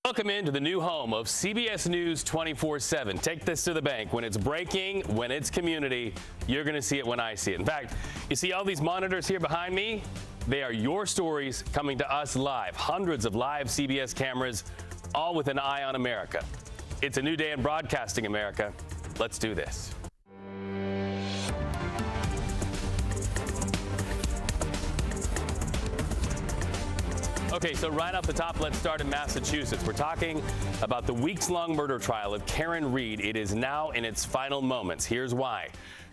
Welcome into the new home of CBS News 24/7. Take this to the bank. When it's breaking, when it's community, you're going to see it when I see it. In fact, you see all these monitors here behind me? They are your stories coming to us live. Hundreds of live CBS cameras, all with an eye on America. It's a new day in broadcasting, America. Let's do this. Okay, so right off the top, let's start in Massachusetts. We're talking about the weeks-long murder trial of Karen Reed. It is now in its final moments. Here's why.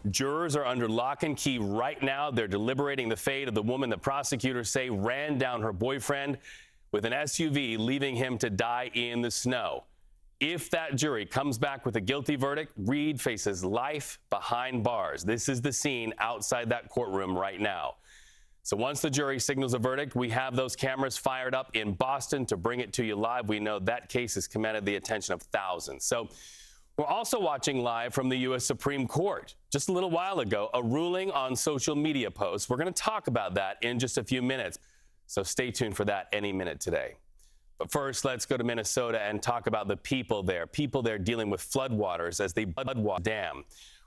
Jurors are under lock and key right now. They're deliberating the fate of the woman that prosecutors say ran down her boyfriend with an SUV, leaving him to die in the snow. If that jury comes back with a guilty verdict, Reed faces life behind bars. This is the scene outside that courtroom right now. So once the jury signals a verdict, we have those cameras fired up in Boston to bring it to you live. We know that case has commanded the attention of thousands. So we're also watching live from the U.S. Supreme Court. Just a little while ago, a ruling on social media posts. We're going to talk about that in just a few minutes. So stay tuned for that any minute today. But first, let's go to Minnesota and talk about the people there dealing with floodwaters as they Floodwaters Dam.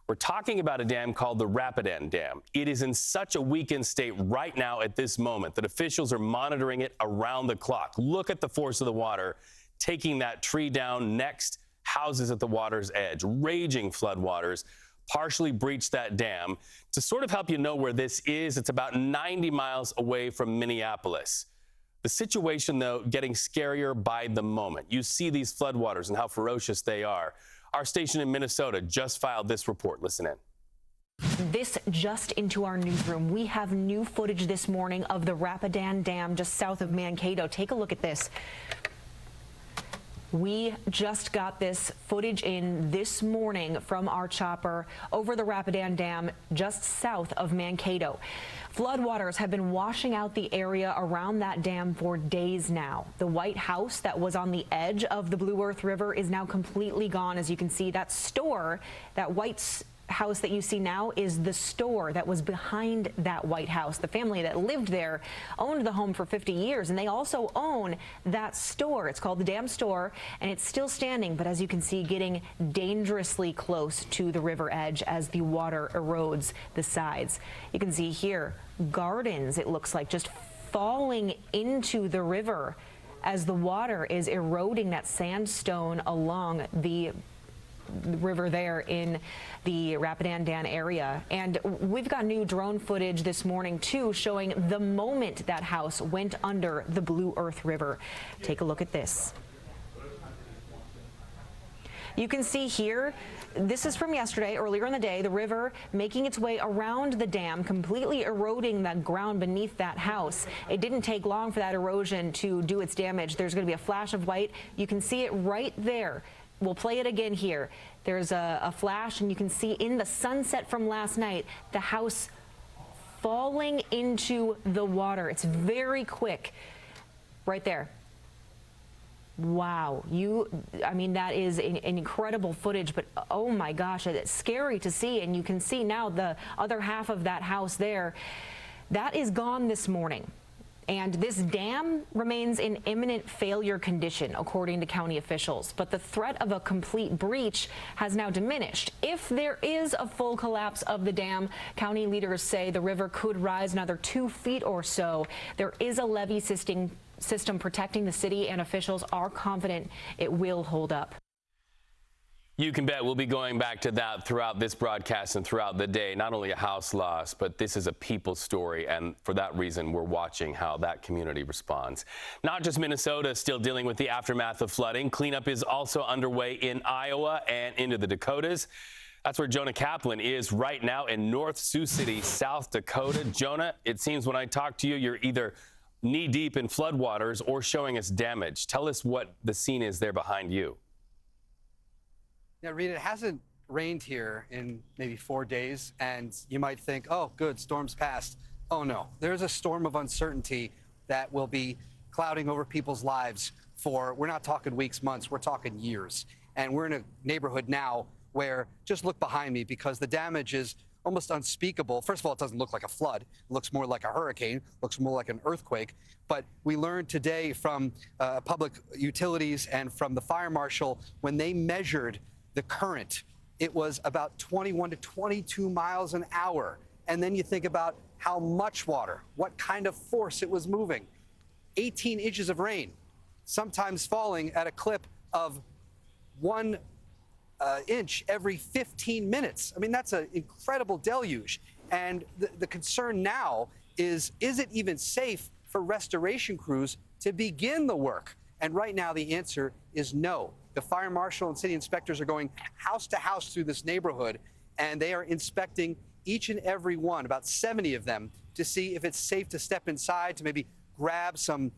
We're talking about a dam called the Rapidan Dam. It is in such a weakened state right now at this moment that officials are monitoring it around the clock. Look at the force of the water taking that tree down next, houses at the water's edge. Raging floodwaters partially breached that dam. To sort of help you know where this is, it's about 90 miles away from Minneapolis. The situation, though, getting scarier by the moment. You see these floodwaters and how ferocious they are. Our station in Minnesota just filed this report. Listen in. This just into our newsroom. We have new footage this morning of the Rapidan Dam just south of Mankato. Take a look at this. We just got this footage in this morning from our chopper over the Rapidan Dam just south of Mankato. Floodwaters have been washing out the area around that dam for days now. The White House that was on the edge of the Blue Earth River is now completely gone. As you can see, that store, that White House that you see now is the store that was behind that White House. The family that lived there owned the home for 50 years, and they also own that store. It's called the Dam Store, and it's still standing, but as you can see, getting dangerously close to the river edge as the water erodes the sides. You can see here gardens, it looks like, just falling into the river as the water is eroding that sandstone along the river there in the Rapidan Dam area. And we've got new drone footage this morning too showing the moment that house went under the Blue Earth River. Take a look at this. You can see here, this is from yesterday, earlier in the day, the river making its way around the dam, completely eroding the ground beneath that house. It didn't take long for that erosion to do its damage. There's going to be a flash of white. You can see it right there. We'll play it again here. There's a flash, and you can see in the sunset from last night, the house falling into the water. It's very quick. Right there. Wow. I mean, that is an incredible footage, but oh my gosh, it's scary to see. And you can see now the other half of that house there. That is gone this morning. And this dam remains in imminent failure condition, according to county officials. But the threat of a complete breach has now diminished. If there is a full collapse of the dam, county leaders say the river could rise another 2 feet or so. There is a levee system protecting the city, and officials are confident it will hold up. You can bet we'll be going back to that throughout this broadcast and throughout the day. Not only a house loss, but this is a people story, and for that reason, we're watching how that community responds. Not just Minnesota still dealing with the aftermath of flooding. Cleanup is also underway in Iowa and into the Dakotas. That's where Jonah Kaplan is right now in North Sioux City, South Dakota. Jonah, it seems when I talk to you, you're either knee-deep in floodwaters or showing us damage. Tell us what the scene is there behind you. Yeah, Reed, it hasn't rained here in maybe 4 days, and you might think, oh, good, storm's passed. Oh, no. There's a storm of uncertainty that will be clouding over people's lives for, we're not talking weeks, months, we're talking years. And we're in a neighborhood now where, just look behind me, because the damage is almost unspeakable. First of all, it doesn't look like a flood. It looks more like a hurricane, looks more like an earthquake. But we learned today from public utilities and from the fire marshal, when they measured the current, it was about 21 to 22 miles an hour. And then you think about how much water, what kind of force it was moving. 18 inches of rain, sometimes falling at a clip of 1 inch every 15 minutes. I mean, that's an incredible deluge. And the concern now is it even safe for restoration crews to begin the work? And right now, the answer is no. The fire marshal and city inspectors are going house to house through this neighborhood, and they are inspecting each and every one, about 70 of them, to see if it's safe to step inside, to maybe grab some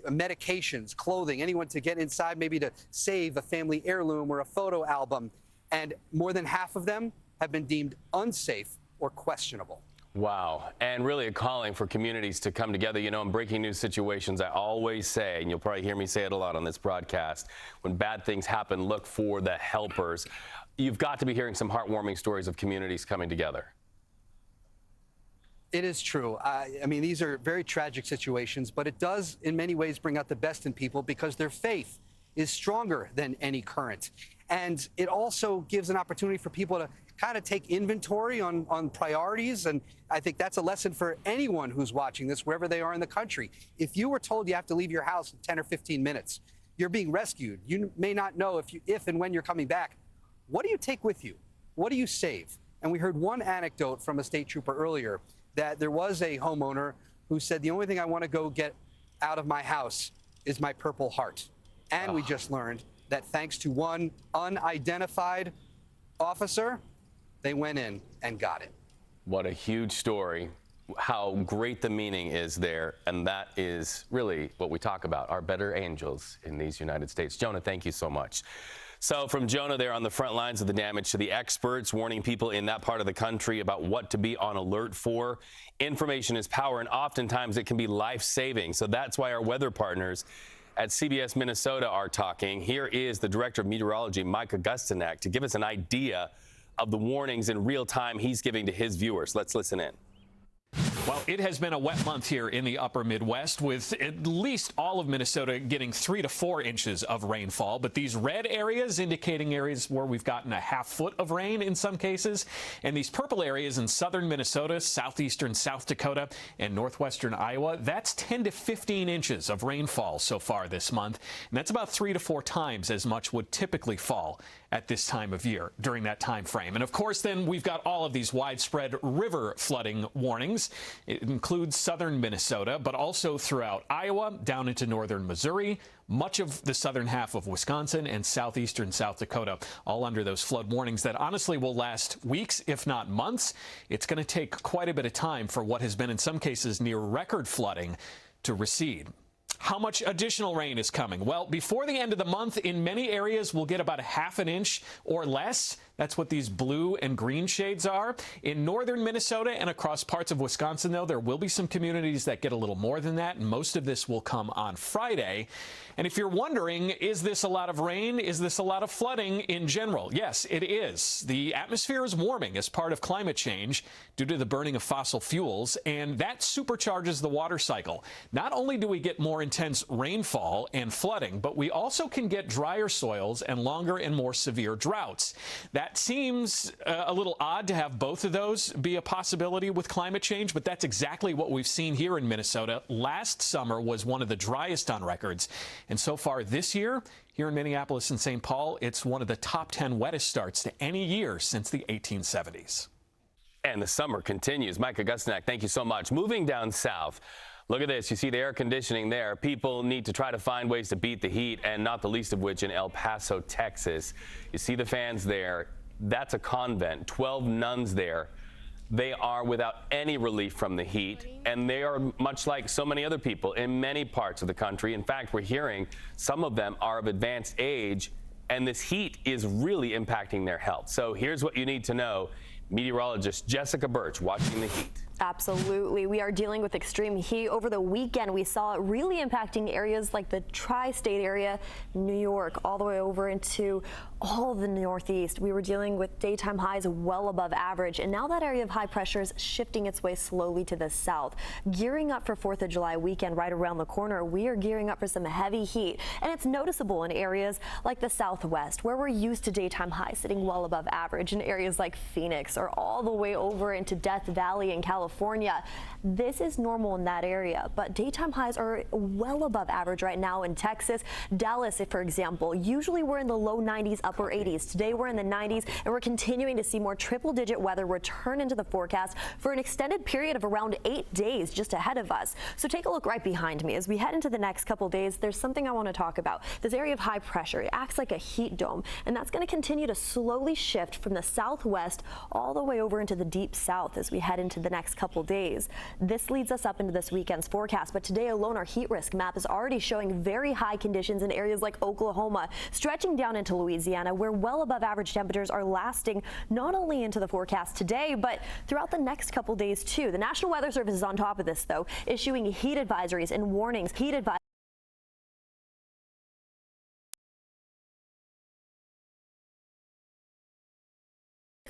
medications, clothing, anyone to get inside, maybe to save a family heirloom or a photo album. And more than half of them have been deemed unsafe or questionable. Wow. And really a calling for communities to come together. You know, in breaking news situations, I always say, and you'll probably hear me say it a lot on this broadcast, when bad things happen, look for the helpers. You've got to be hearing some heartwarming stories of communities coming together. It is true. I mean, these are very tragic situations, but it does in many ways bring out the best in people because their faith is stronger than any current. And it also gives an opportunity for people to kind of take inventory on priorities. And I think that's a lesson for anyone who's watching this, wherever they are in the country. If you were told you have to leave your house in 10 or 15 minutes, you're being rescued. You may not know if and when you're coming back. What do you take with you? What do you save? And we heard one anecdote from a state trooper earlier that there was a homeowner who said, the only thing I want to go get out of my house is my Purple Heart. And we just learned that thanks to one unidentified officer, they went in and got it. What a huge story. How great the meaning is there. And that is really what we talk about, our better angels in these United States. Jonah, thank you so much. So from Jonah there on the front lines of the damage to the experts warning people in that part of the country about what to be on alert for. Information is power, and oftentimes it can be life-saving. So that's why our weather partners at CBS Minnesota are talking. Here is the Director of Meteorology, Mike Augustinak, to give us an idea of the warnings in real time he's giving to his viewers. Let's listen in. Well, it has been a wet month here in the upper Midwest, with at least all of Minnesota getting 3 to 4 inches of rainfall. But these red areas indicating areas where we've gotten a half foot of rain in some cases. And these purple areas in southern Minnesota, southeastern South Dakota, and northwestern Iowa, that's 10 to 15 inches of rainfall so far this month. And that's about 3 to 4 times as much would typically fall at this time of year during that time frame. And of course, then we've got all of these widespread river flooding warnings. It includes southern Minnesota, but also throughout Iowa, down into northern Missouri, much of the southern half of Wisconsin, and southeastern South Dakota, all under those flood warnings that honestly will last weeks, if not months. It's going to take quite a bit of time for what has been in some cases near record flooding to recede. How much additional rain is coming? Well, before the end of the month, in many areas, we'll get about a ½ an inch or less. That's what these blue and green shades are. In northern Minnesota and across parts of Wisconsin, though, there will be some communities that get a little more than that, and most of this will come on Friday. And if you're wondering, is this a lot of rain? Is this a lot of flooding in general? Yes, it is. The atmosphere is warming as part of climate change due to the burning of fossil fuels, and that supercharges the water cycle. Not only do we get more intense rainfall and flooding, but we also can get drier soils and longer and more severe droughts. That seems a little odd to have both of those be a possibility with climate change, but that's exactly what we've seen here in Minnesota. Last summer was one of the driest on records, and so far this year, here in Minneapolis and St. Paul, it's one of the top 10 wettest starts to any year since the 1870s. And the summer continues. Mike Augustinak, thank you so much. Moving down south. Look at this. You see the air conditioning there. People need to try to find ways to beat the heat, and not the least of which in El Paso, Texas. You see the fans there. That's a convent. 12 nuns there. They are without any relief from the heat, and they are much like so many other people in many parts of the country. In fact, we're hearing some of them are of advanced age, and this heat is really impacting their health. So here's what you need to know. Meteorologist Jessica Birch watching the heat. Absolutely. We are dealing with extreme heat. Over the weekend, we saw it really impacting areas like the tri-state area, New York, all the way over into all of the Northeast. We were dealing with daytime highs well above average, and now that area of high pressure is shifting its way slowly to the south. Gearing up for 4th of July weekend right around the corner, we are gearing up for some heavy heat, and it's noticeable in areas like the Southwest, where we're used to daytime highs sitting well above average, in areas like Phoenix or all the way over into Death Valley in California. This is normal in that area, but daytime highs are well above average right now in Texas. Dallas, for example, usually we're in the low 90s, upper 80s. Today we're in the 90s, and we're continuing to see more triple-digit weather return into the forecast for an extended period of around 8 days just ahead of us. So take a look right behind me. As we head into the next couple days, there's something I want to talk about. This area of high pressure, it acts like a heat dome, and that's going to continue to slowly shift from the southwest all the way over into the deep south as we head into the next couple days. This leads us up into this weekend's forecast, but today alone our heat risk map is already showing very high conditions in areas like Oklahoma, stretching down into Louisiana, where well above average temperatures are lasting not only into the forecast today, but throughout the next couple days too. The National Weather Service is on top of this, though, issuing heat advisories and warnings. Take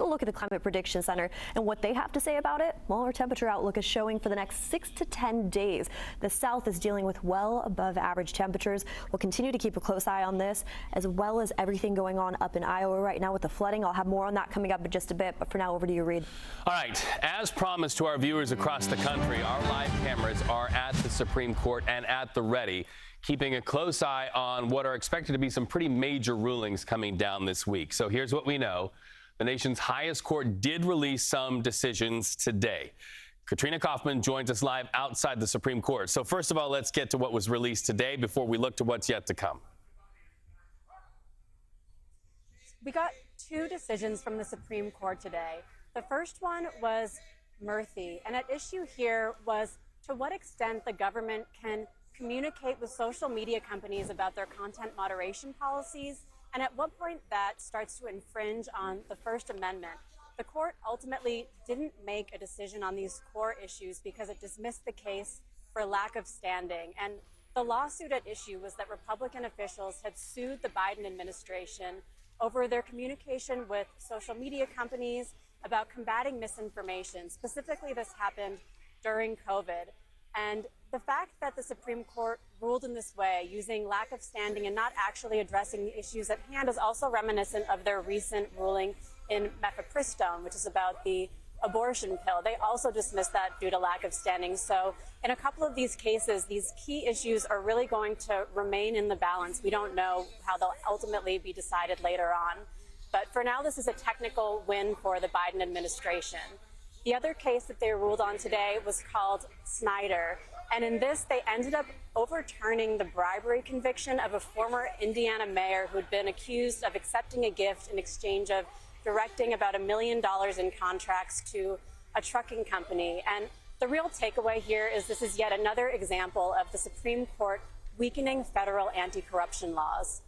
a look at the Climate Prediction Center and what they have to say about it. Well, our temperature outlook is showing for the next 6 to 10 days. The south is dealing with well above average temperatures. We'll continue to keep a close eye on this, as well as everything going on up in Iowa right now with the flooding. I'll have more on that coming up in just a bit, but for now, over to you, Reed. All right. As promised to our viewers across the country, our live cameras are at the Supreme Court and at the ready, keeping a close eye on what are expected to be some pretty major rulings coming down this week. So here's what we know. The nation's highest court did release some decisions today. Katrina Kaufman joins us live outside the Supreme Court. So first of all, let's get to what was released today before we look to what's yet to come. We got 2 decisions from the Supreme Court today. The first one was Murthy, and at issue here was to what extent the government can communicate with social media companies about their content moderation policies, and at what point that starts to infringe on the First Amendment. The court ultimately didn't make a decision on these core issues because it dismissed the case for lack of standing. And the lawsuit at issue was that Republican officials had sued the Biden administration over their communication with social media companies about combating misinformation. Specifically, this happened during COVID. And the fact that the Supreme Court ruled in this way, using lack of standing and not actually addressing the issues at hand, is also reminiscent of their recent ruling in mifepristone, which is about the abortion pill. They also dismissed that due to lack of standing. So in a couple of these cases, these key issues are really going to remain in the balance. We don't know how they'll ultimately be decided later on. But for now, this is a technical win for the Biden administration. The other case that they ruled on today was called Snyder. And in this, they ended up overturning the bribery conviction of a former Indiana mayor who'd been accused of accepting a gift in exchange of directing about $1 million in contracts to a trucking company. And the real takeaway here is this is yet another example of the Supreme Court weakening federal anti-corruption laws.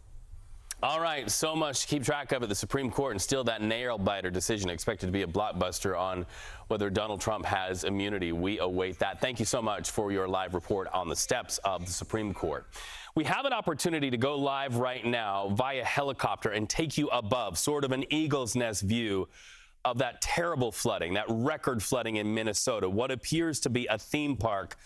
All right, so much to keep track of at the Supreme Court, and still that nail-biter decision expected to be a blockbuster on whether Donald Trump has immunity. We await that. Thank you so much for your live report on the steps of the Supreme Court. We have an opportunity to go live right now via helicopter and take you above, sort of an eagle's nest view of that terrible flooding, that record flooding in Minnesota, what appears to be a theme park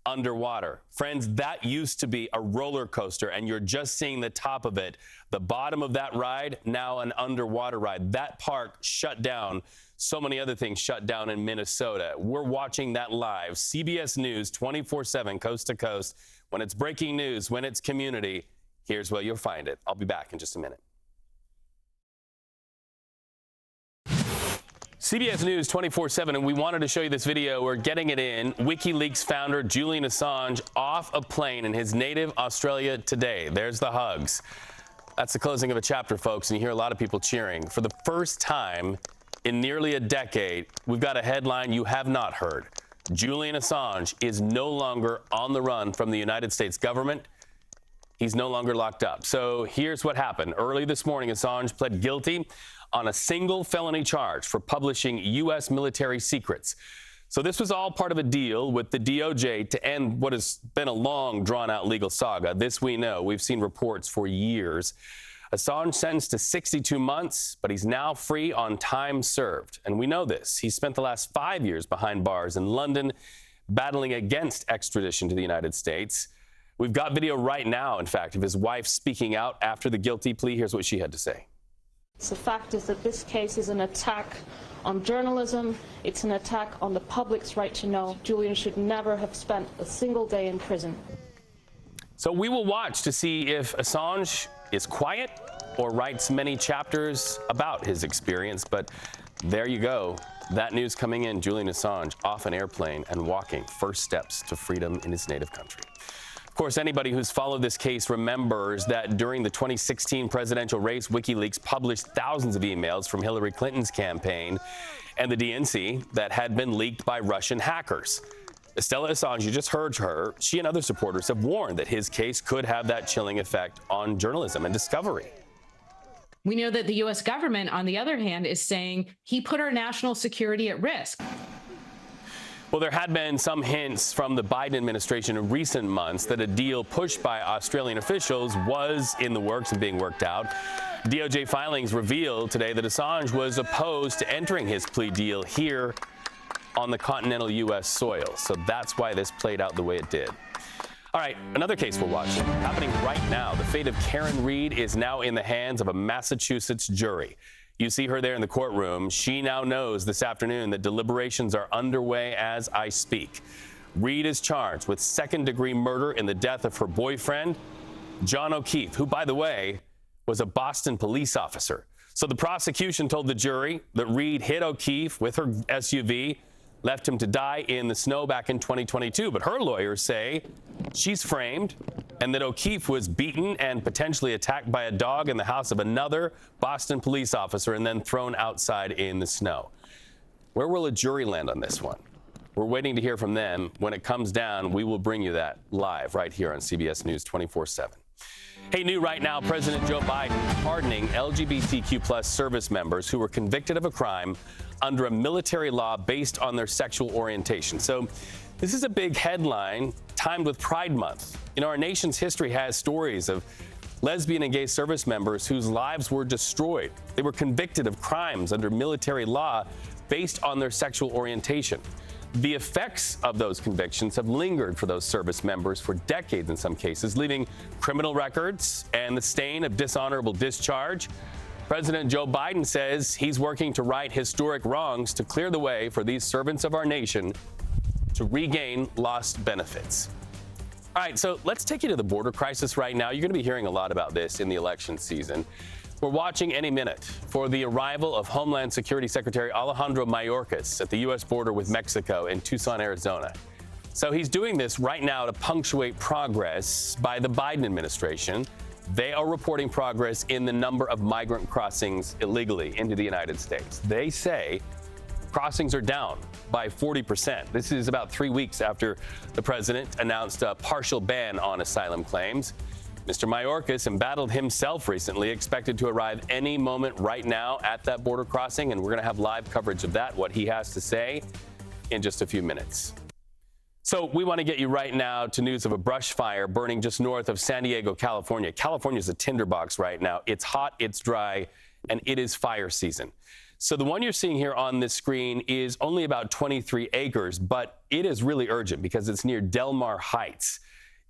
underwater. Friends, that used to be a roller coaster, and you're just seeing the top of it. The bottom of that ride, now an underwater ride. That park shut down. So many other things shut down in Minnesota. We're watching that live. CBS News 24/7, coast to coast. When it's breaking news, when it's community, here's where you'll find it. I'll be back in just a minute. CBS News 24/7, and we wanted to show you this video. We're getting it in. WikiLeaks founder Julian Assange off a plane in his native Australia today. There's the hugs. That's the closing of a chapter, folks, and you hear a lot of people cheering. For the first time in nearly a decade, we've got a headline you have not heard. Julian Assange is no longer on the run from the United States government. He's no longer locked up. So here's what happened. Early this morning, Assange pled guilty on a single felony charge for publishing U.S. military secrets. So this was all part of a deal with the DOJ to end what has been a long, drawn-out legal saga. This we know. We've seen reports for years. Assange sentenced to 62 months, but he's now free on time served. And we know this. He spent the last 5 years behind bars in London, battling against extradition to the United States. We've got video right now, in fact, of his wife speaking out after the guilty plea. Here's what she had to say. The fact is that this case is an attack on journalism. It's an attack on the public's right to know. Julian should never have spent a single day in prison. So we will watch to see if Assange is quiet or writes many chapters about his experience. But there you go. That news coming in. Julian Assange off an airplane and walking first steps to freedom in his native country. Of course, anybody who's followed this case remembers that during the 2016 presidential race, WikiLeaks published thousands of emails from Hillary Clinton's campaign and the DNC that had been leaked by Russian hackers. Stella Assange, you just heard her. She and other supporters have warned that his case could have that chilling effect on journalism and discovery. We know that the U.S. government, on the other hand, is saying he put our national security at risk. Well, there had been some hints from the Biden administration in recent months that a deal pushed by Australian officials was in the works and being worked out. DOJ filings revealed today that Assange was opposed to entering his plea deal here on the continental U.S. soil. So that's why this played out the way it did. All right, another case we're watching happening right now. The fate of Karen Reed is now in the hands of a Massachusetts jury. You see her there in the courtroom. She now knows this afternoon that deliberations are underway as I speak. Reed is charged with second-degree murder in the death of her boyfriend, John O'Keefe, who, by the way, was a Boston police officer. So the prosecution told the jury that Reed hit O'Keefe with her SUV, left him to die in the snow back in 2022. But her lawyers say she's framed and that O'Keefe was beaten and potentially attacked by a dog in the house of another Boston police officer and then thrown outside in the snow. Where will a jury land on this one? We're waiting to hear from them. When it comes down, we will bring you that live right here on CBS News 24/7. Hey, new right now, President Joe Biden pardoning LGBTQ+ service members who were convicted of a crime under a military law based on their sexual orientation. So this is a big headline timed with Pride Month. You know, our nation's history has stories of lesbian and gay service members whose lives were destroyed. They were convicted of crimes under military law based on their sexual orientation. The effects of those convictions have lingered for those service members for decades in some cases, leaving criminal records and the stain of dishonorable discharge. President Joe Biden says he's working to right historic wrongs to clear the way for these servants of our nation to regain lost benefits. All right, so let's take you to the border crisis right now. You're going to be hearing a lot about this in the election season. We're watching any minute for the arrival of Homeland Security Secretary Alejandro Mayorkas at the U.S. border with Mexico in Tucson, Arizona. So he's doing this right now to punctuate progress by the Biden administration. They are reporting progress in the number of migrant crossings illegally into the United States. They say crossings are down by 40%. This is about 3 weeks after the president announced a partial ban on asylum claims. Mr. Mayorkas embattled himself recently, expected to arrive any moment right now at that border crossing, and we're going to have live coverage of that, what he has to say, in just a few minutes. So we want to get you right now to news of a brush fire burning just north of San Diego, California. California's a tinderbox right now. It's hot, it's dry, and it is fire season. So the one you're seeing here on this screen is only about 23 acres, but it is really urgent because it's near Del Mar Heights.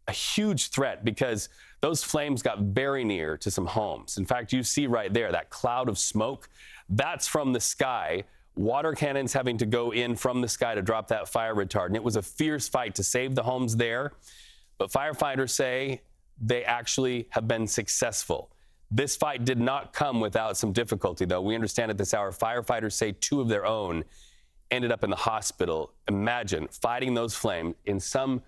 A huge threat because those flames got very near to some homes. In fact, you see right there that cloud of smoke. That's from the sky. Water cannons having to go in from the sky to drop that fire retardant. It was a fierce fight to save the homes there. But firefighters say they actually have been successful. This fight did not come without some difficulty, though. We understand at this hour, firefighters say 2 of their own ended up in the hospital. Imagine fighting those flames in some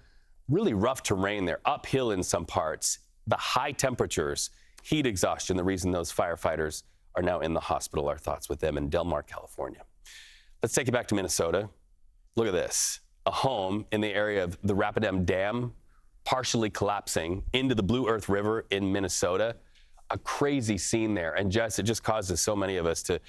really rough terrain there, uphill in some parts, the high temperatures, heat exhaustion, the reason those firefighters are now in the hospital. Our thoughts with them in Del Mar, California. Let's take you back to Minnesota. Look at this. A home in the area of the Rapidan Dam partially collapsing into the Blue Earth River in Minnesota. A crazy scene there. And Jess, it just causes so many of us to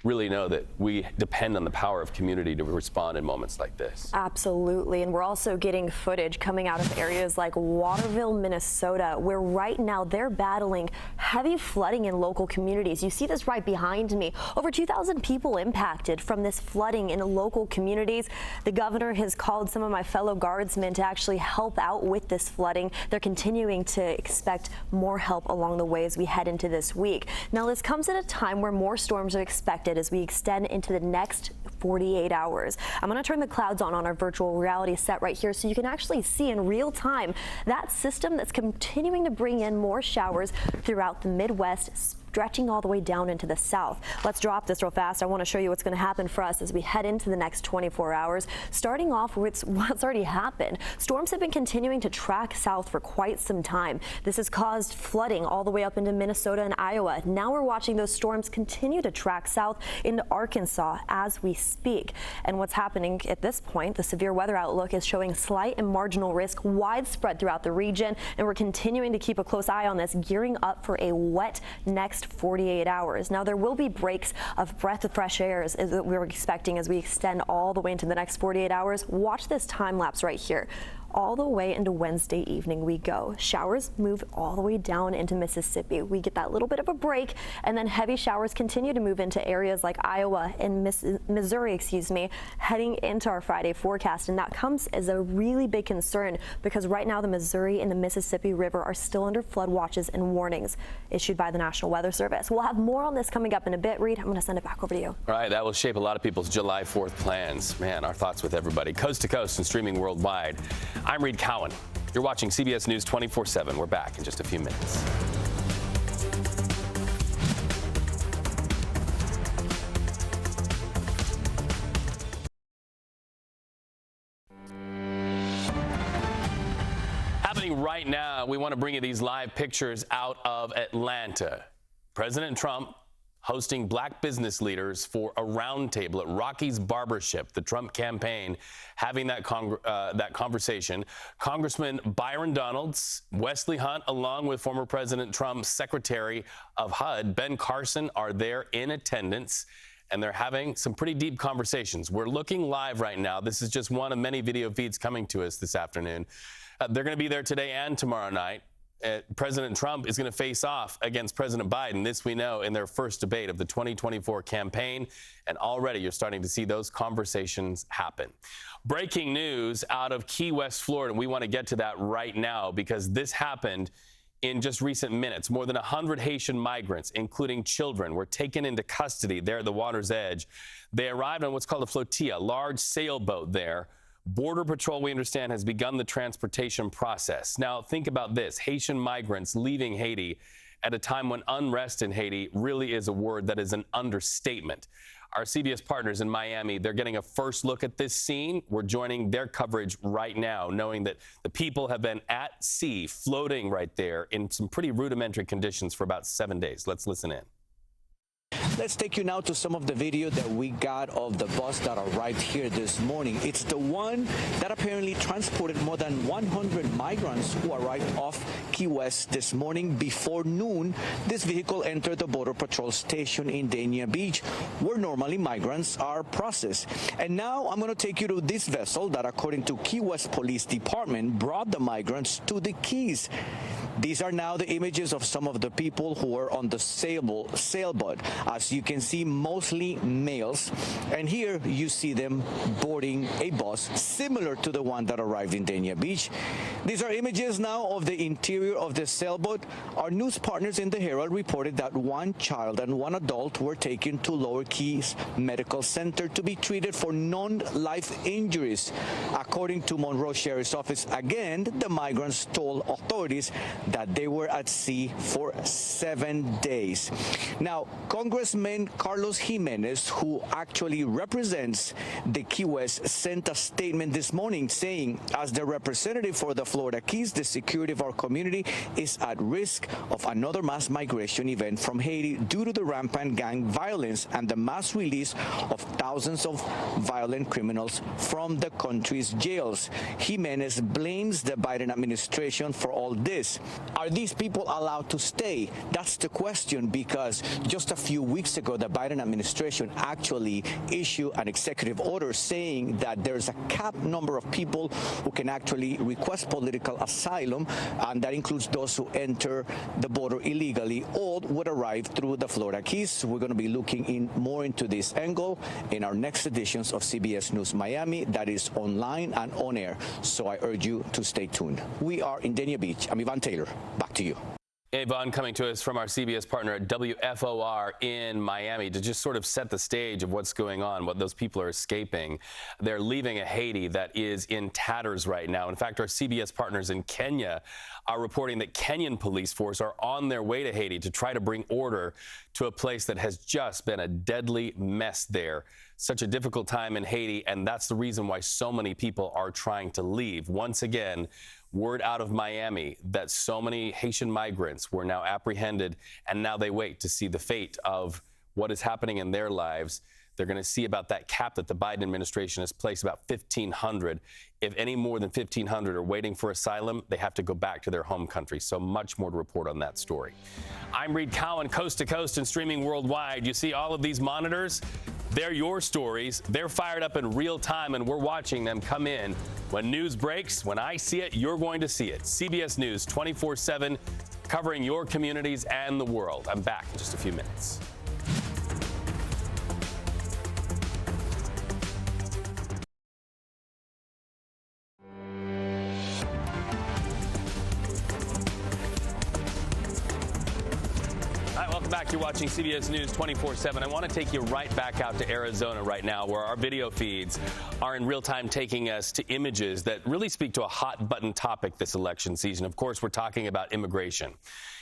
really know that we depend on the power of community to respond in moments like this. Absolutely. And we're also getting footage coming out of areas like Waterville, Minnesota, where right now they're battling heavy flooding in local communities. You see this right behind me. Over 2,000 people impacted from this flooding in local communities. The governor has called some of my fellow guardsmen to actually help out with this flooding. They're continuing to expect more help along the way as we head into this week. Now, this comes at a time where more storms are expected as we extend into the next 48 hours. I'm going to turn the clouds on our virtual reality set right here so you can actually see in real time that system that's continuing to bring in more showers throughout the Midwest, stretching all the way down into the south. Let's drop this real fast. I want to show you what's going to happen for us as we head into the next 24 hours. Starting off with what's already happened. Storms have been continuing to track south for quite some time. This has caused flooding all the way up into Minnesota and Iowa. Now we're watching those storms continue to track south into Arkansas as we speak. And what's happening at this point, the severe weather outlook is showing slight and marginal risk widespread throughout the region. And we're continuing to keep a close eye on this, gearing up for a wet next 48 hours. Now, there will be breaks of breath of fresh air as we're expecting as we extend all the way into the next 48 hours. Watch this time lapse right here. All the way into Wednesday evening we go. Showers move all the way down into Mississippi. We get that little bit of a break, and then heavy showers continue to move into areas like Iowa and Missouri, heading into our Friday forecast. And that comes as a really big concern because right now the Missouri and the Mississippi River are still under flood watches and warnings issued by the National Weather Service. We'll have more on this coming up in a bit. Reed, I'm going to send it back over to you. All right, that will shape a lot of people's July 4th plans. Man, our thoughts with everybody, coast to coast and streaming worldwide. I'm Reed Cowan. You're watching CBS News 24/7. We're back in just a few minutes. Happening right now, we want to bring you these live pictures out of Atlanta. President Trump hosting black business leaders for a roundtable at Rocky's Barbershop, the Trump campaign, having that conversation. Congressman Byron Donalds, Wesley Hunt, along with former President Trump's Secretary of HUD, Ben Carson, are there in attendance, and they're having some pretty deep conversations. We're looking live right now. This is just one of many video feeds coming to us this afternoon. They're going to be there today and tomorrow night. President Trump is going to face off against President Biden, this we know, in their first debate of the 2024 campaign. And already you're starting to see those conversations happen. Breaking news out of Key West, Florida. And we want to get to that right now because this happened in just recent minutes. More than 100 Haitian migrants, including children, were taken into custody there at the water's edge. They arrived on what's called a flotilla, large sailboat there. Border Patrol, we understand, has begun the transportation process. Now, think about this. Haitian migrants leaving Haiti at a time when unrest in Haiti really is a word that is an understatement. Our CBS partners in Miami, they're getting a first look at this scene. We're joining their coverage right now, knowing that the people have been at sea, floating right there in some pretty rudimentary conditions for about 7 days. Let's listen in. Let's take you now to some of the video that we got of the bus that arrived here this morning. It's the one that apparently transported more than 100 migrants who arrived off Key West this morning before noon. This vehicle entered the Border Patrol station in Dania Beach, where normally migrants are processed. And now I'm going to take you to this vessel that, according to Key West Police Department, brought the migrants to the Keys. These are now the images of some of the people who were on the sailboat. As you can see, mostly males. And here you see them boarding a bus similar to the one that arrived in Dania Beach. These are images now of the interior of the sailboat. Our news partners in the Herald reported that one child and one adult were taken to Lower Keys Medical Center to be treated for non-life injuries. According to Monroe Sheriff's Office, again, the migrants told authorities that they were at sea for 7 days. Now, Congressman Carlos Jimenez, who actually represents the Key West, sent a statement this morning saying, as the representative for the Florida Keys, the security of our community is at risk of another mass migration event from Haiti due to the rampant gang violence and the mass release of thousands of violent criminals from the country's jails. Jimenez blames the Biden administration for all this. Are these people allowed to stay? That's the question, because just a few weeks ago, the Biden administration actually issued an executive order saying that there's a capped number of people who can actually request political asylum, and that includes those who enter the border illegally or would arrive through the Florida Keys. We're going to be looking more into this angle in our next editions of CBS News Miami, that is online and on air, so I urge you to stay tuned. We are in Dania Beach. I'm Ivan Taylor. Back to you. Yvonne, coming to us from our CBS partner at WFOR in Miami to just sort of set the stage of what's going on, what those people are escaping. They're leaving a Haiti that is in tatters right now. In fact, our CBS partners in Kenya are reporting that Kenyan police force are on their way to Haiti to try to bring order to a place that has just been a deadly mess there. Such a difficult time in Haiti, and that's the reason why so many people are trying to leave. Once again, word out of Miami that so many Haitian migrants were now apprehended, and now they wait to see the fate of what is happening in their lives. They're going to see about that cap that the Biden administration has placed, about 1,500. If any more than 1,500 are waiting for asylum, they have to go back to their home country. So much more to report on that story. I'm Reed Cowan, coast to coast and streaming worldwide. You see all of these monitors? They're your stories. They're fired up in real time, and we're watching them come in. When news breaks, when I see it, you're going to see it. CBS News 24/7, covering your communities and the world. I'm back in just a few minutes. Back, you're watching CBS News 24/7. I want to take you right back out to Arizona right now, where our video feeds are in real time taking us to images that really speak to a hot button topic this election season. Of course, we're talking about immigration.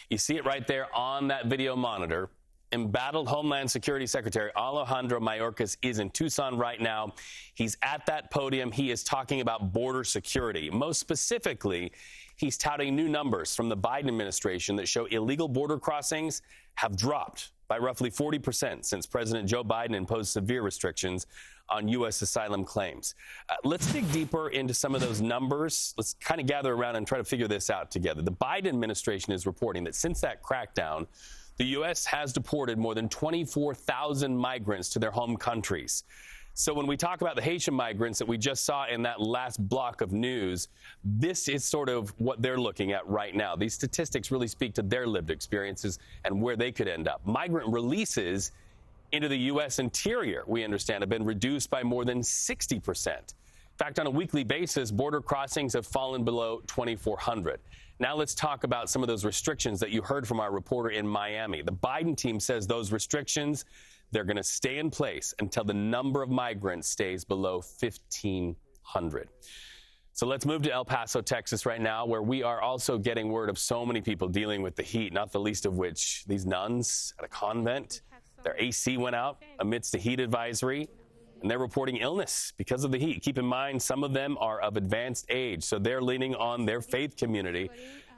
You see it right there on that video monitor. Embattled Homeland Security Secretary Alejandro Mayorkas is in Tucson right now. He's at that podium. He is talking about border security. Most specifically, he's touting new numbers from the Biden administration that show illegal border crossings have dropped by roughly 40% since President Joe Biden imposed severe restrictions on U.S. asylum claims. Let's dig deeper into some of those numbers. Let's kind of gather around and try to figure this out together. The Biden administration is reporting that since that crackdown, the U.S. has deported more than 24,000 migrants to their home countries. So when we talk about the Haitian migrants that we just saw in that last block of news, this is sort of what they're looking at right now. These statistics really speak to their lived experiences and where they could end up. Migrant releases into the U.S. interior, we understand, have been reduced by more than 60%. In fact, on a weekly basis, border crossings have fallen below 2,400. Now let's talk about some of those restrictions that you heard from our reporter in Miami. The Biden team says those restrictions, they're going to stay in place until the number of migrants stays below 1,500. So let's move to El Paso, Texas right now, where we are also getting word of so many people dealing with the heat, not the least of which these nuns at a convent. Their AC went out amidst a heat advisory, and they're reporting illness because of the heat. Keep in mind, some of them are of advanced age, so they're leaning on their faith community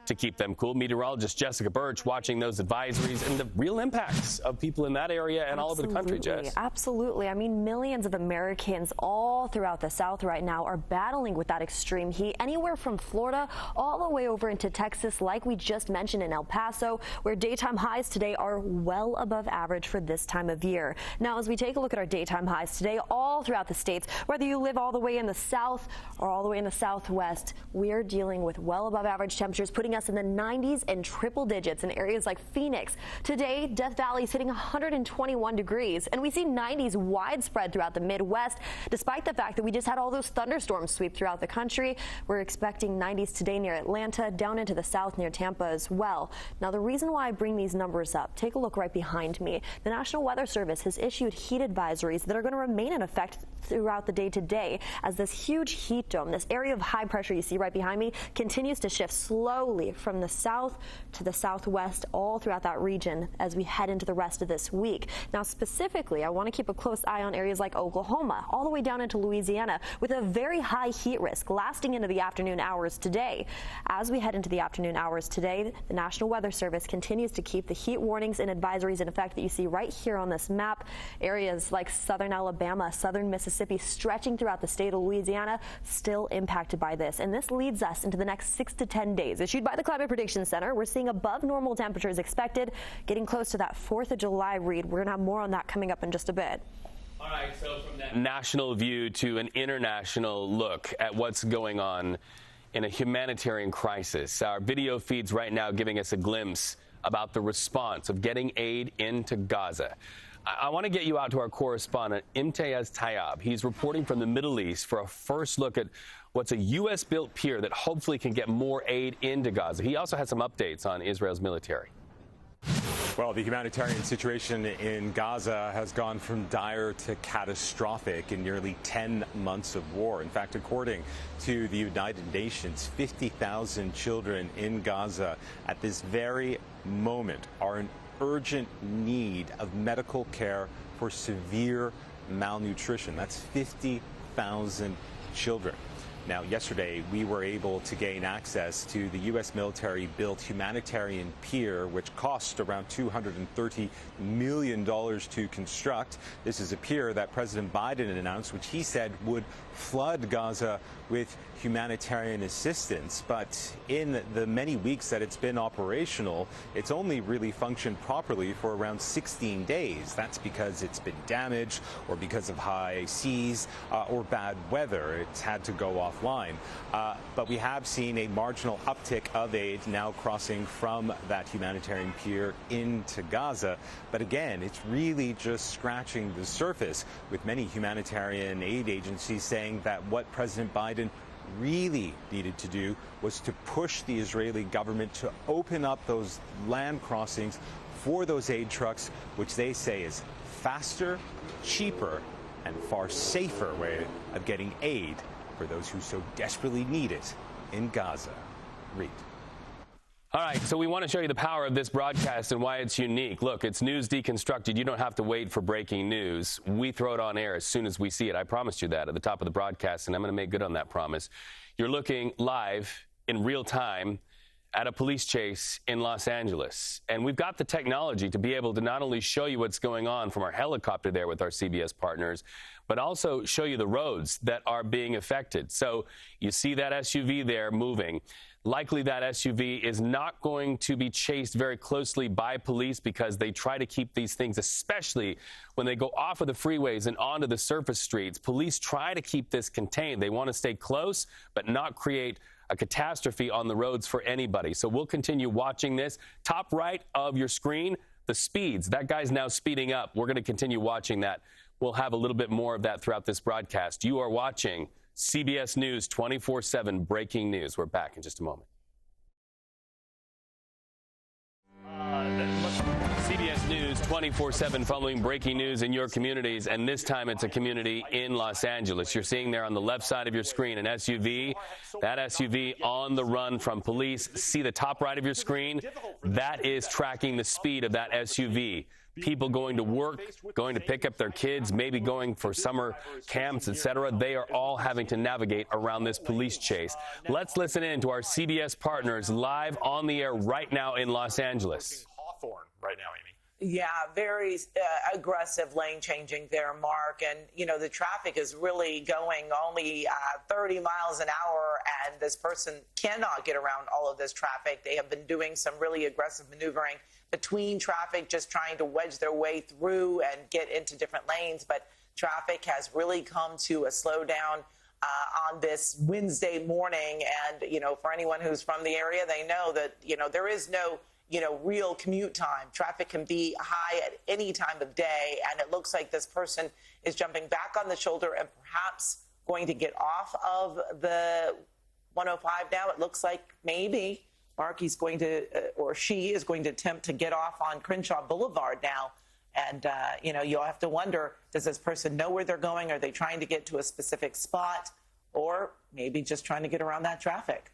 to keep them cool. Meteorologist Jessica Birch watching those advisories and the real impacts of people in that area and all over the country, Jess. Absolutely. I mean, millions of Americans all throughout the South right now are battling with that extreme heat, anywhere from Florida all the way over into Texas, like we just mentioned in El Paso, where daytime highs today are well above average for this time of year. Now, as we take a look at our daytime highs today all throughout the states, whether you live all the way in the South or all the way in the Southwest, we're dealing with well above average temperatures, putting us in the 90s and triple digits in areas like Phoenix. Today, Death Valley is hitting 121 degrees, and we see 90s widespread throughout the Midwest, despite the fact that we just had all those thunderstorms sweep throughout the country. We're expecting 90s today near Atlanta, down into the south near Tampa as well. Now, the reason why I bring these numbers up, take a look right behind me. The National Weather Service has issued heat advisories that are going to remain in effect throughout the day today, as this huge heat dome, this area of high pressure you see right behind me, continues to shift slowly from the south to the southwest all throughout that region as we head into the rest of this week. Now, specifically, I want to keep a close eye on areas like Oklahoma, all the way down into Louisiana, with a very high heat risk lasting into the afternoon hours today. As we head into the afternoon hours today, the National Weather Service continues to keep the heat warnings and advisories in effect that you see right here on this map. Areas like southern Alabama, southern Mississippi, stretching throughout the state of Louisiana, still impacted by this. And this leads us into the next 6 to 10 days. Issued by by the Climate Prediction Center. We're seeing above normal temperatures expected, getting close to that 4th of July read. We're going to have more on that coming up in just a bit. All right, so from that national view to an international look at what's going on in a humanitarian crisis. Our video feeds right now giving us a glimpse about the response of getting aid into Gaza. I want to get you out to our correspondent, Imtiaz Tayyab. He's reporting from the Middle East for a first look at what's a U.S.-built pier that hopefully can get more aid into Gaza. He also has some updates on Israel's military. Well, the humanitarian situation in Gaza has gone from dire to catastrophic in nearly 10 months of war. In fact, according to the United Nations, 50,000 children in Gaza at this very moment are in urgent need of medical care for severe malnutrition. That's 50,000 children. Now, yesterday, we were able to gain access to the U.S. military-built humanitarian pier, which cost around $230 million to construct. This is a pier that President Biden announced, which he said would flood Gaza with humanitarian assistance. But in the many weeks that it's been operational, it's only really functioned properly for around 16 days. That's because it's been damaged or because of high seas or bad weather. It's had to go offline. But we have seen a marginal uptick of aid now crossing from that humanitarian pier into Gaza. But again, it's really just scratching the surface, with many humanitarian aid agencies saying that what President Biden really needed to do was to push the Israeli government to open up those land crossings for those aid trucks, which they say is faster, cheaper, and far safer way of getting aid for those who so desperately need it in Gaza. Read. All right, so we want to show you the power of this broadcast and why it's unique. Look, it's news deconstructed. You don't have to wait for breaking news. We throw it on air as soon as we see it. I promised you that at the top of the broadcast, and I'm going to make good on that promise. You're looking live in real time at a police chase in Los Angeles. And we've got the technology to be able to not only show you what's going on from our helicopter there with our CBS partners, but also show you the roads that are being affected. So you see that SUV there moving. Likely that SUV is not going to be chased very closely by police because they try to keep these things, especially when they go off of the freeways and onto the surface streets. Police try to keep this contained. They want to stay close, but not create a catastrophe on the roads for anybody. So we'll continue watching this. Top right of your screen, the speeds. That guy's now speeding up. We're going to continue watching that. We'll have a little bit more of that throughout this broadcast. You are watching CBS News 24/7 breaking news. We're back in just a moment. CBS News 24/7 following breaking news in your communities, and this time it's a community in Los Angeles. You're seeing there on the left side of your screen an SUV. That SUV on the run from police. See the top right of your screen? That is tracking the speed of that SUV. People going to work, going to pick up their kids, maybe going for summer camps, etc. They are all having to navigate around this police chase. Let's listen in to our CBS partners live on the air right now in Los Angeles. Hawthorne right now, Amy. Yeah, very aggressive lane changing there, Mark. And, you know, the traffic is really going only 30 miles an hour, and this person cannot get around all of this traffic. They have been doing some really aggressive maneuvering between traffic, just trying to wedge their way through and get into different lanes. But traffic has really come to a slowdown on this Wednesday morning. And, you know, for anyone who's from the area, they know that, you know, there is no real commute time. Traffic can be high at any time of day, and it looks like this person is jumping back on the shoulder and perhaps going to get off of the 105 now. It looks like maybe Mark, he's going to, or she is going to attempt to get off on Crenshaw Boulevard now. And, you'll have to wonder, does this person know where they're going? Are they trying to get to a specific spot, or maybe just trying to get around that traffic?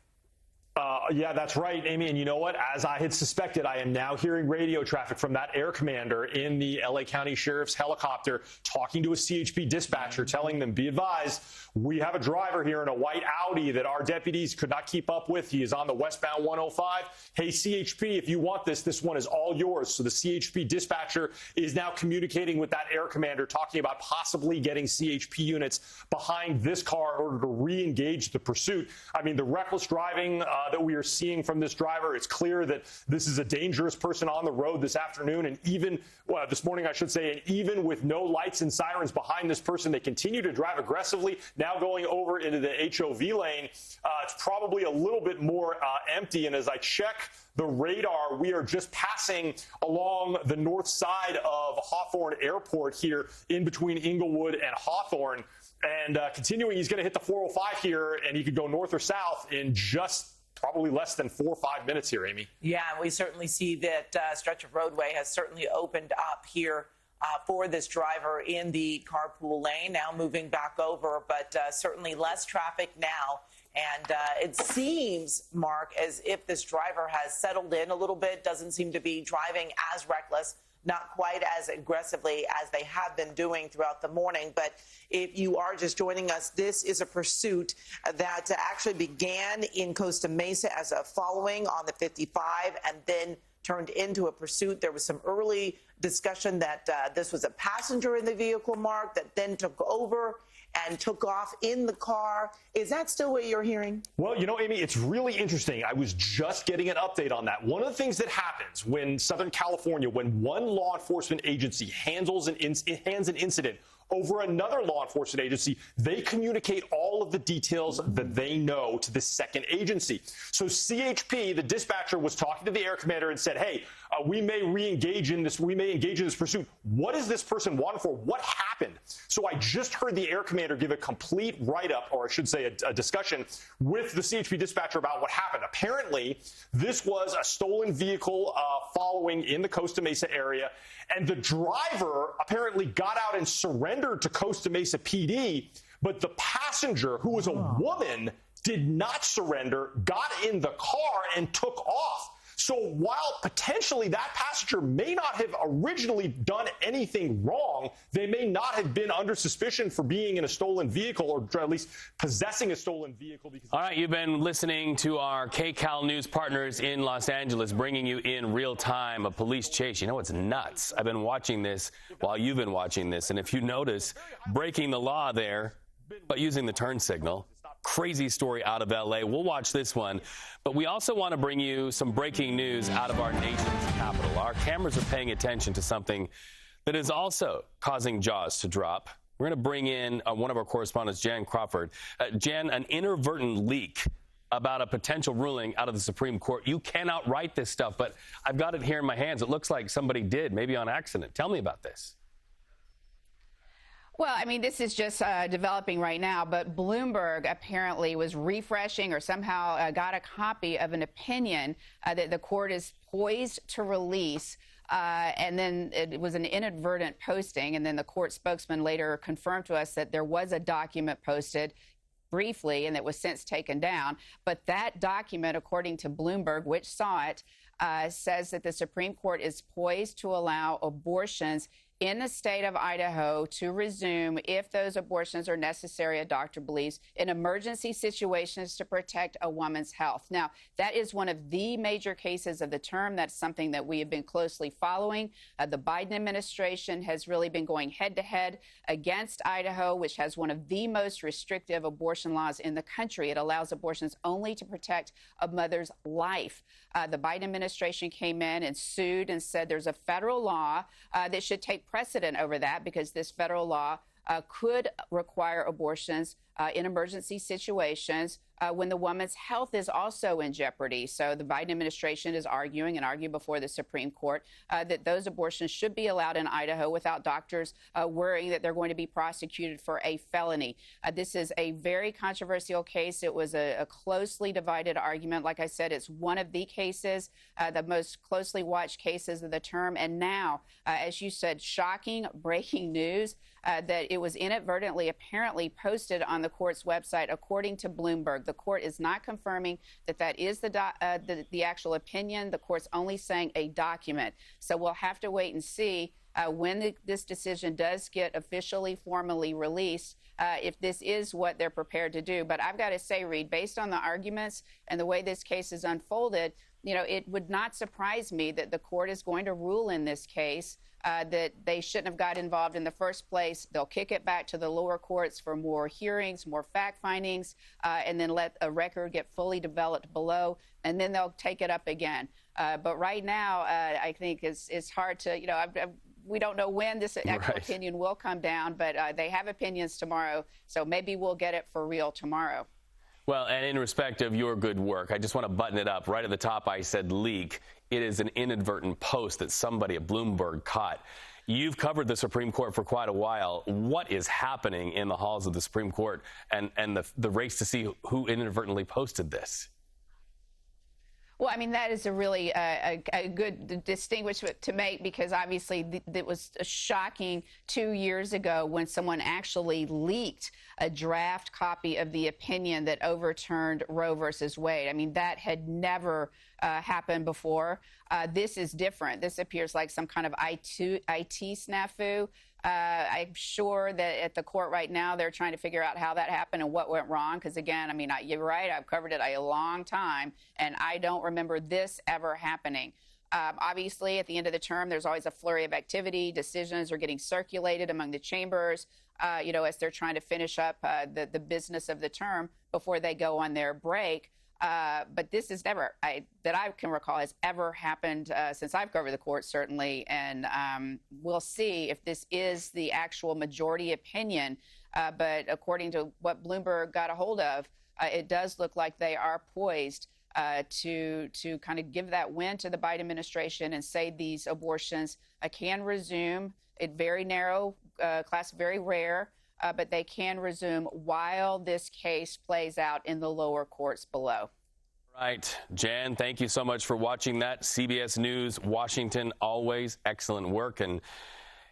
Yeah, that's right, Amy. And you know what? As I had suspected, I am now hearing radio traffic from that air commander in the L.A. County Sheriff's helicopter talking to a CHP dispatcher, telling them, be advised, we have a driver here in a white Audi that our deputies could not keep up with. He is on the westbound 105. Hey, CHP, if you want this one is all yours. So the CHP dispatcher is now communicating with that air commander, talking about possibly getting CHP units behind this car in order to re-engage the pursuit. I mean, the reckless driving that we are seeing from this driver. It's clear that this is a dangerous person on the road this afternoon, and even this morning, I should say, and even with no lights and sirens behind this person, they continue to drive aggressively, now going over into the HOV lane. It's probably a little bit more empty, and as I check the radar, we are just passing along the north side of Hawthorne Airport here in between Inglewood and Hawthorne. And continuing, he's going to hit the 405 here, and he could go north or south in just probably less than 4 or 5 minutes here, Amy. Yeah, we certainly see that stretch of roadway has certainly opened up here for this driver in the carpool lane, now moving back over, but certainly less traffic now. And it seems, Mark, as if this driver has settled in a little bit, doesn't seem to be driving as reckless, not quite as aggressively as they have been doing throughout the morning. But if you are just joining us, this is a pursuit that actually began in Costa Mesa as a following on the 55 and then turned into a pursuit. There was some early discussion that this was a passenger in the vehicle, Mark, that then took over and took off in the car. Is that still what you're hearing? Well, you know, Amy, it's really interesting. I was just getting an update on that. One of the things that happens when Southern California, when one law enforcement agency hands an incident over another law enforcement agency, they communicate all of the details that they know to the second agency. So CHP, the dispatcher, was talking to the air commander and said, hey, we may engage in this pursuit. What is this person wanted for? What happened? So I just heard the air commander give a complete write-up, or I should say a discussion, with the CHP dispatcher about what happened. Apparently, this was a stolen vehicle following in the Costa Mesa area, and the driver apparently got out and surrendered to Costa Mesa PD, but the passenger, who was a woman, did not surrender, got in the car, and took off. So while potentially that passenger may not have originally done anything wrong, they may not have been under suspicion for being in a stolen vehicle, or at least possessing a stolen vehicle. All right, you've been listening to our KCAL News partners in Los Angeles, bringing you in real time a police chase. You know, it's nuts. I've been watching this while you've been watching this, and if you notice, breaking the law there, but using the turn signal. Crazy story out of L.A. We'll watch this one, but we also want to bring you some breaking news out of our nation's capital. Our cameras are paying attention to something that is also causing jaws to drop. We're going to bring in one of our correspondents, Jan Crawford. Jan, an inadvertent leak about a potential ruling out of the Supreme Court. You cannot write this stuff, but I've got it here in my hands. It looks like somebody did, maybe on accident. Tell me about this. Well, I mean, this is just developing right now, but Bloomberg apparently was refreshing or somehow got a copy of an opinion that the court is poised to release. And then it was an inadvertent posting. And then the court spokesman later confirmed to us that there was a document posted briefly and that was since taken down. But that document, according to Bloomberg, which saw it, says that the Supreme Court is poised to allow abortions in the state of Idaho to resume if those abortions are necessary, a doctor believes, in emergency situations to protect a woman's health. Now, that is one of the major cases of the term. That's something that we have been closely following. The Biden administration has really been going head-to-head against Idaho, which has one of the most restrictive abortion laws in the country. It allows abortions only to protect a mother's life. The Biden administration came in and sued and said there's a federal law that should take precedent over that, because this federal law could require abortions in emergency situations when the woman's health is also in jeopardy. So the Biden administration is arguing and argued before the Supreme Court that those abortions should be allowed in Idaho without doctors worrying that they're going to be prosecuted for a felony. This is a very controversial case. It was a closely divided argument. Like I said, it's one of the cases, the most closely watched cases of the term. And now, as you said, shocking breaking news that it was inadvertently apparently posted on the court's website, according to Bloomberg. The court is not confirming that that is the actual opinion. The court's only saying a document. So we'll have to wait and see when this decision does get officially, formally released, if this is what they're prepared to do. But I've got to say, Reed, based on the arguments and the way this case is unfolded, it would not surprise me that the court is going to rule in this case that they shouldn't have got involved in the first place. They'll kick it back to the lower courts for more hearings, more fact findings, and then let a record get fully developed below, and then they'll take it up again. But right now, I think it's hard to, we don't know when this actual opinion will come down, but they have opinions tomorrow, so maybe we'll get it for real tomorrow. Well, and in respect of your good work, I just want to button it up. Right at the top, I said leak. It is an inadvertent post that somebody at Bloomberg caught. You've covered the Supreme Court for quite a while. What is happening in the halls of the Supreme Court and the race to see who inadvertently posted this? Well, I mean, that is a really a good distinguishment to make, because obviously it was shocking 2 years ago when someone actually leaked a draft copy of the opinion that overturned Roe versus Wade. I mean, that had never happened before. This is different. This appears like some kind of IT snafu. I'm sure that at the court right now, they're trying to figure out how that happened and what went wrong. Because, again, I mean, you're right. I've covered it a long time, and I don't remember this ever happening. Obviously, at the end of the term, there's always a flurry of activity. Decisions are getting circulated among the chambers, as they're trying to finish up the business of the term before they go on their break. But this is never, that I can recall, has ever happened since I've covered the court, certainly. And we'll see if this is the actual majority opinion. But according to what Bloomberg got a hold of, it does look like they are poised to kind of give that win to the Biden administration and say these abortions can resume. It very narrow class, very rare. But they can resume while this case plays out in the lower courts below. Right. Jan, thank you so much for watching that. CBS News, Washington, always excellent work. And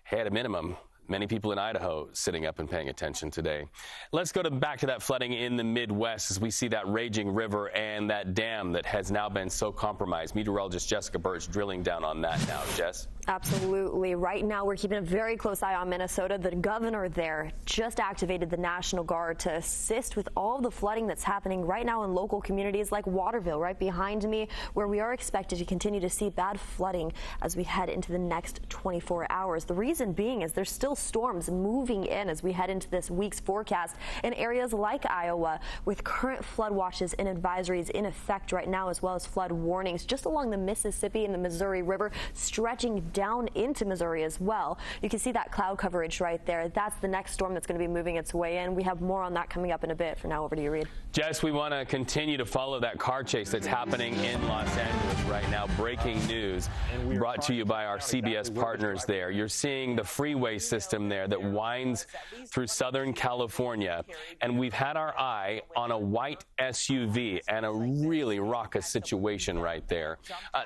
hey, at a minimum, many people in Idaho sitting up and paying attention today. Let's go back to that flooding in the Midwest as we see that raging river and that dam that has now been so compromised. Meteorologist Jessica Birch drilling down on that now. Jess? Absolutely. Right now, we're keeping a very close eye on Minnesota. The governor there just activated the National Guard to assist with all the flooding that's happening right now in local communities like Waterville, right behind me, where we are expected to continue to see bad flooding as we head into the next 24 hours. The reason being is there's still storms moving in as we head into this week's forecast in areas like Iowa, with current flood watches and advisories in effect right now, as well as flood warnings just along the Mississippi and the Missouri River, stretching down into Missouri as well. You can see that cloud coverage right there. That's the next storm that's going to be moving its way in. We have more on that coming up in a bit. For now, over to you, Reed. Jess, we want to continue to follow that car chase that's happening in Los Angeles right now. Breaking news brought to you by our CBS partners there. You're seeing the freeway system there that winds through Southern California, and we've had our eye on a white SUV and a really raucous situation right there.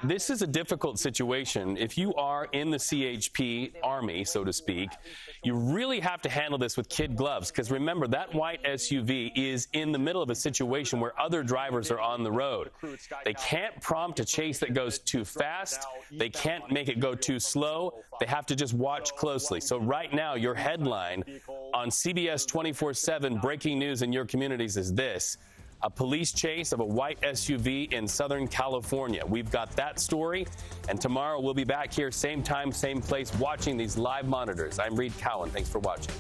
This is a difficult situation. If you are in the CHP army, so to speak, you really have to handle this with kid gloves, because remember, that white SUV is in the middle of a situation where other drivers are on the road. They can't prompt a chase that goes too fast. They can't make it go too slow. They have to just watch closely. So right now, your headline on CBS 24/7 breaking news in your communities is this: a police chase of a white SUV in Southern California. We've got that story, and tomorrow we'll be back here, same time, same place, watching these live monitors. I'm Reed Cowan. Thanks for watching.